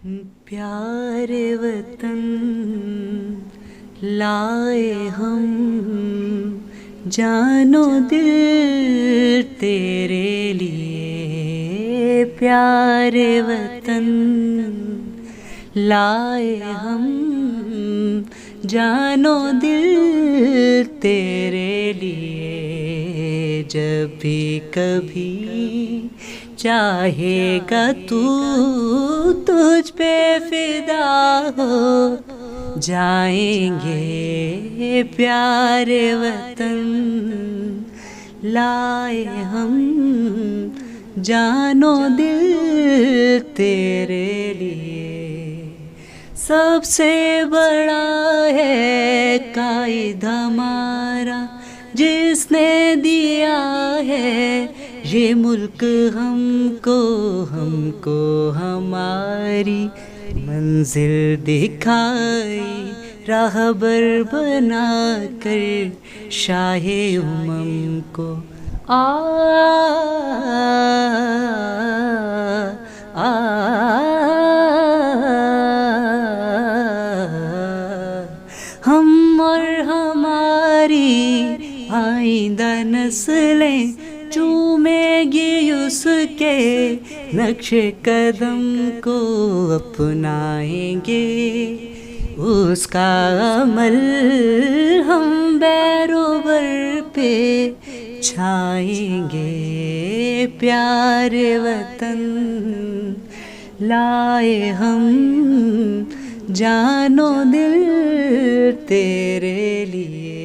प्यारे वतन लाए हम, जानो दिल तेरे लिए। प्यारे वतन लाए हम, जानो दिल तेरे लिए। जब भी कभी चाहेगा तू, तुझ पे फिदा हो जाएंगे। प्यारे वतन लाए हम, जानो दिल तेरे लिए। सबसे बड़ा है कायदा हमारा, जिसने दिया है ये मुल्क हमको। हमको हमारी मंजिल दिखाई, राहबर बना कर शाहे उमम को। आ, आ, हम और हमारी आइंदा नस्लें चूमेगी उसके नक्शे कदम को अपनाएंगे। उसका अमल हम बैरोबर पे छाएंगे। प्यारे वतन लाए हम, जानो दिल तेरे लिए।